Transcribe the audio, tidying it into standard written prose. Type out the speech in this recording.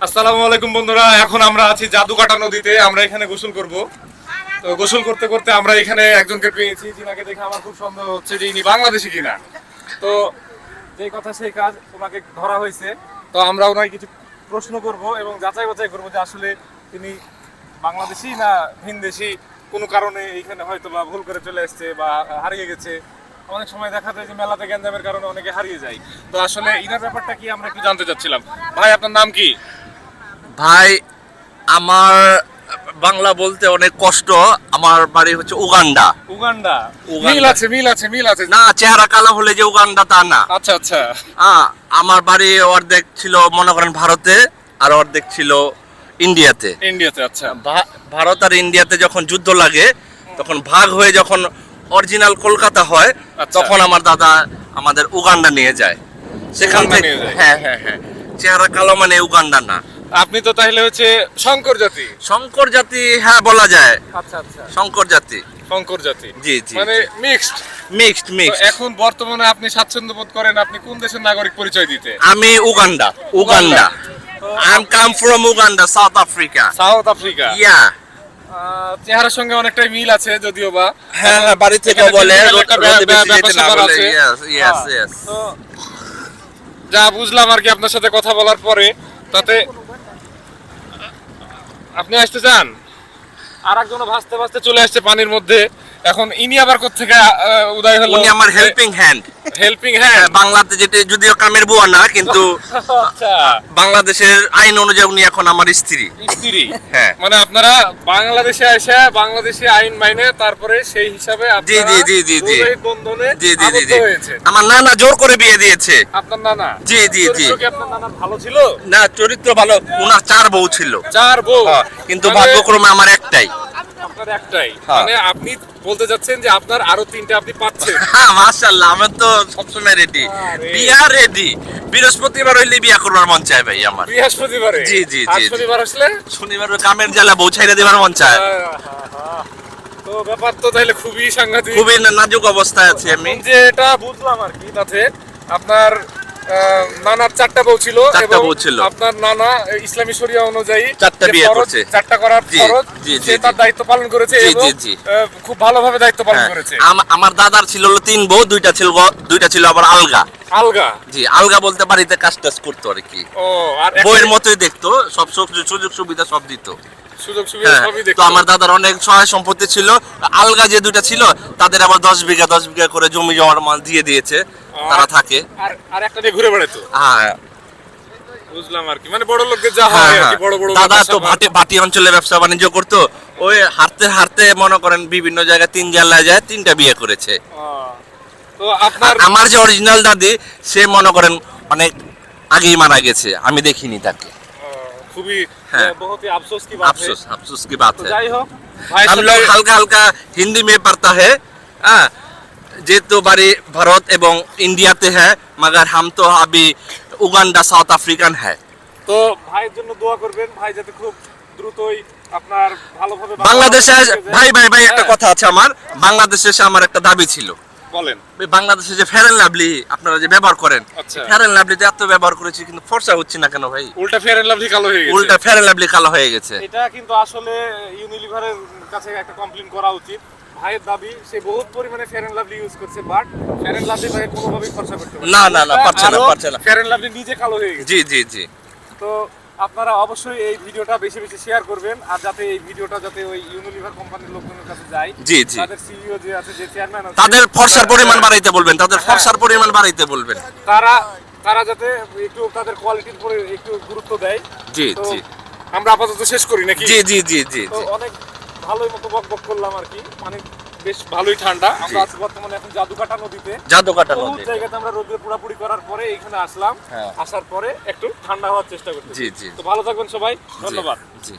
আসসালামু আলাইকুম বন্ধুরা, এখন আমরা আছি জাদুকাটা নদীতে। আমরা এখানে গোসল করব। তো গোসল করতে করতে আমরা এখানে একজনকে পেয়েছি, যিনাকে দেখে আমার খুব সন্দেহ হচ্ছে যে ইনি বাংলাদেশি কিনা। তো যেই কথা সেই কাজ, ওনাকে ধরা হয়েছে। তো আমরা ওনাকে কিছু প্রশ্ন করব এবং যাচাই বাছাই করব যে আসলে তিনি বাংলাদেশি না ভিনদেশি। কোনো কারণে এইখানে হয়তো বা ভুল করে চলে আসছে বা হারিয়ে গেছে। অনেক সময় দেখা যায় যে মেলাতে গ্যাঞ্জামের কারণে অনেকে হারিয়ে যায়। তো আসলে ইনার ব্যাপারটা কি আমরা একটু জানতে চাচ্ছিলাম। ভাই, আপনার নাম কি? ভাই, আমার বাংলা বলতে অনেক কষ্ট। আমার বাড়ি হচ্ছে উগান্ডা। উগান্ডা? উগান্ডা। মিল আছে। না, চেহারা কালো হলে যে উগান্ডা তা না। আচ্ছা আচ্ছা। আমার বাড়ি অর্ধেক ছিল মনে করেন ভারতে, আর অর্ধেক ছিল ইন্ডিয়াতে। আচ্ছা। ভারত আর ইন্ডিয়াতে যখন যুদ্ধ লাগে, তখন ভাগ হয়ে যখন অরিজিনাল কলকাতা হয়, আচ্ছা। তখন আমার দাদা আমাদের উগান্ডা নিয়ে যায়। সেখান উগান্ডা থেকে নিয়ে যায়। হ্যাঁ, চেহারা কালো মানে উগান্ডা না। আপনি তো তাহলে হচ্ছে শঙ্কর জাতি। শঙ্কর জাতি, হ্যাঁ বলা যায়। আচ্ছা আচ্ছা, শঙ্কর জাতি। শঙ্কর জাতি। জি জি, মানে মিক্সড। মিক্সড। এখন বর্তমানে আপনি স্বাচ্ছন্দ্য বোধ করেন আপনি কোন দেশের নাগরিক পরিচয় দিতে? আমি Uganda. I am come from Uganda, South Africa. South Africa? Yeah. চেহারার সঙ্গে অনেকটাই মিল আছে যদিও বা। হ্যাঁ, বাড়ি থেকে এখানে বলে physical একটা রোদে বেশি যেতে না ব্যাপার বলে। আছে। ইয়েস। তো যা বুঝলাম আর কি আপনার সাথে কথা বলার পরে, তাতে আপনি আসতে চান। আর একজনও ভাসতে ভাসতে চলে আসছে পানির মধ্যে। এখন ইনি আবার কোত্থেকে উদয় হলো? উনি আমার হেল্পিং হ্যান্ড। বাংলাতে যেটা যদিও কামের বুয়া না, কিন্তু আচ্ছা, বাংলাদেশের আইন অনুযায়ী উনি এখন আমার স্ত্রী। হ্যাঁ। মানে আপনারা বাংলাদেশে এসে বাংলাদেশি আইন মাইনে তারপরে সেই হিসাবে আপনারা জি। বৈবাহিক বন্ধনে আবদ্ধ হয়েছে। আমার নানা জোর করে বিয়ে দিয়েছে। আপনার নানা? জি। চরিত্র কি আপনার নানার ভালো ছিল? না, চরিত্র ভালো। উনার 4 বউ ছিল। 4 বউ? কিন্তু মানে ভাগ্যক্রমে আমার একটাই। আপনার একটাই? হ্যাঁ। মানে আপনি বলতে যাচ্ছেন যে আপনার আরো 3টে আপনি পাচ্ছেন? হ্যাঁ, মাশাআল্লাহ, আমি তো সবসময় রেডি। বিয়া রেডি। বৃহস্পতিবার হইলে বিয়া করবার মন চায় ভাই আমার। বৃহস্পতিবারে? জি। আর শনিবার আসলে? শনিবার কামের জ্বালা বউ ছাইরা দিবার মন চায়। তো ব্যাপার তো তাহলে খুবই সাংঘাতিক। খুবই নাজুক অবস্থায় আছি আমি। যে এটা বুঝলাম আর কি, তাতে আপনার নানার 4টা বউ ছিল। 4টা বউ ছিল। আপনার নানা ইসলামী শরিয়া অনুযায়ী 4টা বিয়ে করছে। 4টা করার ফরজ। জি। সে তার দায়িত্ব পালন করেছে এবং খুব ভালোভাবে দায়িত্ব পালন করেছে। আমার দাদার ছিল 3 বউ, দুইটা ছিল আবার আলগা। জি, আলগা বলতে বাড়িতে কাজ টাজ করতো আর কি। ও, আর বউয়ের মতোই দেখতো, সব সুযোগ সুবিধা সব দিত। সুযোগ সুবিধা সবই দেখতো। তো আমার দাদার অনেক সহায় সম্পত্তি ছিল। আলগা যে 2টা ছিল, তাদের আবার 10 বিঘা করে জমি জমার মাল দিয়ে দিয়েছে, তারা থাকে। আর একটা দিয়ে ঘুরে বেড়াতো? হ্যাঁ, বুঝলাম আর কি, মানে বড় লোকদের যা হয় আর কি। বড় দাদা তো ভাটি অঞ্চলে ব্যবসা বাণিজ্য করতো। ওই হাঁটতে মনে করেন বিভিন্ন জায়গায় 3 জেলায় যায়, 3টা বিয়ে করেছে। তো আপনার আমার যে অরিজিনাল দাদি, সে মনে করেন অনেক আগেই মারা গেছে, আমি দেখিনি তাকে। খুবই बहुत ही अफसोस की बात है। अफसोस की बात है। যাই হোক, ভাই हम लोग हल्का हिंदी में पढ़ता है। যেহেতু বাড়ি ভারত এবং ইন্ডিয়াতে হ্যাঁ, মगर हम तो अभी উগান্ডা সাউথ আফ্রিকান হ্যাঁ। তো ভাইয়ের জন্য দোয়া করবেন, ভাই যাতে খুব দ্রুতই আপনার ভালোভাবে বাংলাদেশে। ভাই একটা কথা আছে আমার। বাংলাদেশে এসে আমার একটা দাবি ছিল। বলেন। বাংলাদেশে যে ফেয়ার এন্ড লাভলি আপনারা যে ব্যবহার করেন, আচ্ছা। ফেয়ার এন্ড লাভলিতে এত ব্যবহার করেছি, কিন্তু ফর্সা হচ্ছে না কেন ভাই? উল্টা ফেয়ার এন্ড লাভলি কালো হয়ে গেছে। উল্টা ফেয়ার এন্ড লাভলি কালো হয়ে গেছে। এটা কিন্তু আসলে ইউনিলিভারের কাছে একটা কমপ্লেইন করা উচিত। ভাইয়ের দাবি সে বহুত পরিমাণে ফেয়ার এন্ড লাভলি ইউজ করছে, বাট ফেয়ার এন্ড লাভলি ভাই কোনোভাবেই খরচা করতে পারে না, পারছে না। ফেয়ার এন্ড লাভলি নিজে কালো হয়ে গেছে। জি। তো আপনারা অবশ্যই এই ভিডিওটা বেশি বেশি শেয়ার করবেন, আর যাতে এই ভিডিওটা যাতে ওই ইউনিলিভার কোম্পানির লোকজনের কাছে যায়। জি। তাদের সিইও যে আছে, যে চেয়ারম্যান আছে, তাদের ফর্সার পরিমাণ বাড়াইতে বলবেন। তারা যাতে একটু তাদের কোয়ালিটির উপরে একটু গুরুত্ব দেয়। জি। আমরা আপাতত শেষ করি নাকি? জি। তো অনেক ভালোই মতো বকবক করলাম আর কি। মানে বেশ ভালোই ঠান্ডা। আমরা আছি বর্তমানে এখন জাদুকাটা নদীতে। বহুত জায়গাতে আমরা রোদে পুরাপুরি করার পরে এখানে আসলাম। আসার পরে একটু ঠান্ডা হওয়ার চেষ্টা করতেছি। জি। তো ভালো থাকবেন সবাই, ধন্যবাদ। জি।